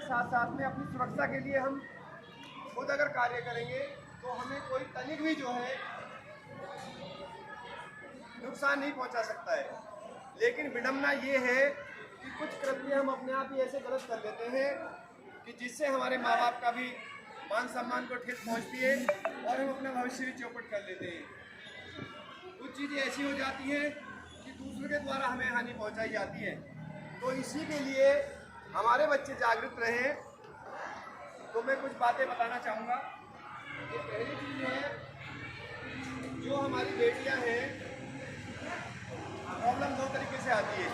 साथ साथ में अपनी सुरक्षा के लिए हम खुद अगर कार्य करेंगे तो हमें कोई तनिक भी जो है नुकसान नहीं पहुंचा सकता है। लेकिन विडंबना ये है कि कुछ कृत्य हम अपने आप ही ऐसे गलत कर लेते हैं कि जिससे हमारे माँ बाप का भी मान सम्मान को ठेस पहुंचती है और हम अपना भविष्य भी चौपट कर लेते हैं। कुछ चीज़ें ऐसी हो जाती हैं कि दूसरों के द्वारा हमें हानि पहुंचाई जाती है। तो इसी के लिए हमारे बच्चे जागरूक रहें। तो मैं कुछ बातें बताना चाहूँगा। ये पहली चीज़ है, जो हमारी बेटियाँ हैं, प्रॉब्लम दो तरीके से आती है।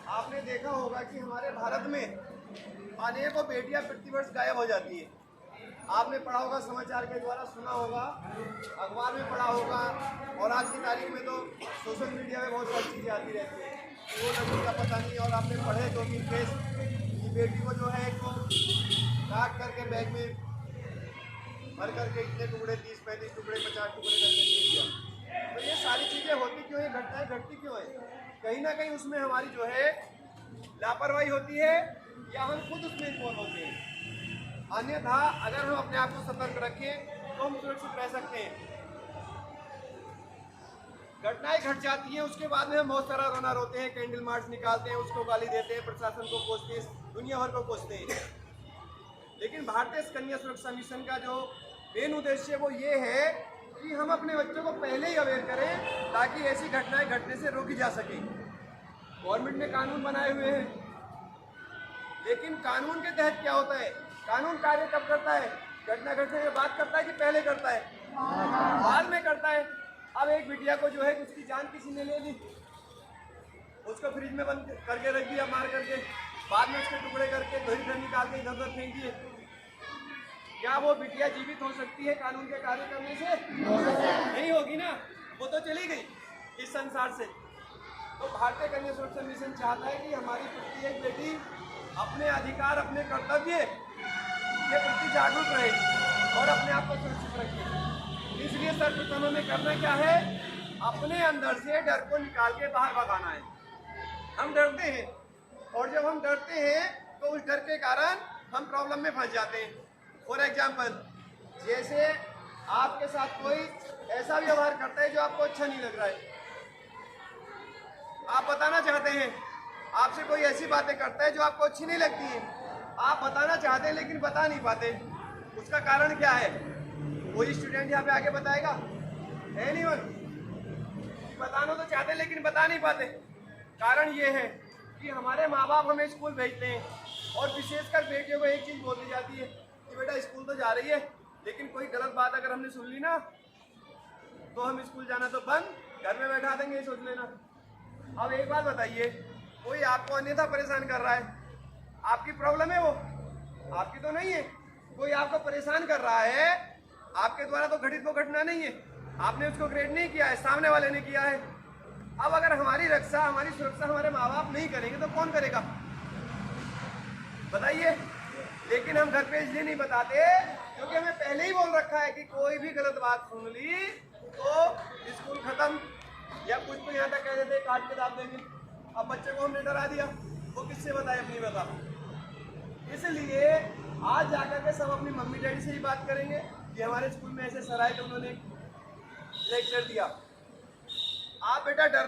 आपने देखा होगा कि हमारे भारत में अनेकों बेटियां प्रतिवर्ष गायब हो जाती है। आपने पढ़ा होगा, समाचार के द्वारा सुना होगा, अखबार में पढ़ा होगा, और आज की तारीख में तो सोशल मीडिया में बहुत सारी चीज़ें आती रहती हैं। वो लड़की का पता नहीं, और आपने पढ़े तो कि केस की बेटी को जो है को काट करके बैग में भर करके इतने टुकड़े 30-35 टुकड़े 50 टुकड़े करके दे दिया। तो ये सारी चीज़ें होती क्यों है, घटनाएं घटती क्यों है? कहीं ना कहीं उसमें हमारी जो है लापरवाही होती है या हम खुद उसमें इन्वॉल्व होते हैं। अन्यथा अगर हम अपने आप को सतर्क रखें तो हम सुरक्षित रह सकते हैं। घटनाएं घट जाती हैं, उसके बाद में हम बहुत सारा रोना रोते हैं, कैंडल मार्च निकालते हैं, उसको गाली देते हैं, प्रशासन को कोसते हैं, दुनिया भर को कोसते हैं। लेकिन भारतीय कन्या सुरक्षा मिशन का जो मेन उद्देश्य वो ये है कि हम अपने बच्चों को पहले ही अवेयर करें ताकि ऐसी घटनाएं घटने से रोकी जा सके। गवर्नमेंट ने कानून बनाए हुए हैं, लेकिन कानून के तहत क्या होता है? कानून कार्य कब करता है? घटना घटने के बाद करता है कि पहले करता है? बाद में करता है। अब एक बिटिया को जो है उसकी जान किसी ने ले ली, उसको फ्रिज में बंद करके रख दिया मार करके, बाद में उसके टुकड़े करके धोई घर निकाल के इधर उधर फेंक दिए। क्या वो बिटिया जीवित हो सकती है कानून के कार्य करने से? नहीं होगी ना, वो तो चली गई इस संसार से। तो भारतीय कन्या सुरक्षा मिशन चाहता है कि हमारी प्रत्येक बेटी अपने अधिकार, अपने कर्तव्य के प्रति जागरूक रहे और अपने आप को सुरक्षित रखे। इसलिए सर्वप्रथम हमें करना क्या है? अपने अंदर से डर को निकाल के बाहर भगाना है। हम डरते हैं, और जब हम डरते हैं तो उस डर के कारण हम प्रॉब्लम में फंस जाते हैं। फॉर एग्जाम्पल, जैसे आपके साथ कोई ऐसा व्यवहार करता है जो आपको अच्छा नहीं लग रहा है, आप बताना चाहते हैं, आपसे कोई ऐसी बातें करता है जो आपको अच्छी नहीं लगती है, आप बताना चाहते हैं लेकिन बता नहीं पाते। उसका कारण क्या है? कोई स्टूडेंट यहाँ पे आके बताएगा? एनीवन? बताना तो चाहते हैं लेकिन बता नहीं पाते। कारण ये है कि हमारे माँ बाप हमें स्कूल भेजते हैं, और विशेषकर बेटियों को एक चीज़ बोल दी जाती है कि बेटा स्कूल तो जा रही है, लेकिन कोई गलत बात अगर हमने सुन ली ना तो हम स्कूल जाना तो बंद, घर में बैठा देंगे, ये सोच लेना। अब एक बात बताइए, कोई आपको अन्यथा परेशान कर रहा है, आपकी प्रॉब्लम है वो, आपकी तो नहीं है। कोई आपको परेशान कर रहा है, आपके द्वारा तो घटित वो घटना नहीं है, आपने उसको ग्रेड नहीं किया है, सामने वाले ने किया है। अब अगर हमारी रक्षा, हमारी सुरक्षा हमारे माँ बाप नहीं करेंगे तो कौन करेगा? बताइए। लेकिन हम घर पे इसलिए नहीं बताते क्योंकि हमें पहले ही बोल रखा है कि कोई भी गलत बात सुन ली तो स्कूल खत्म, या कुछ तो यहाँ तक कह देते काट के दाब देंगे। अब बच्चे को हमने डरा दिया, वो किससे बताए? अपनी बता। इसलिए आज जाकर के सब अपनी मम्मी डैडी से ही बात करेंगे कि हमारे स्कूल में ऐसे सर आए तो उन्होंने लेक्चर दिया। आप बेटा डरना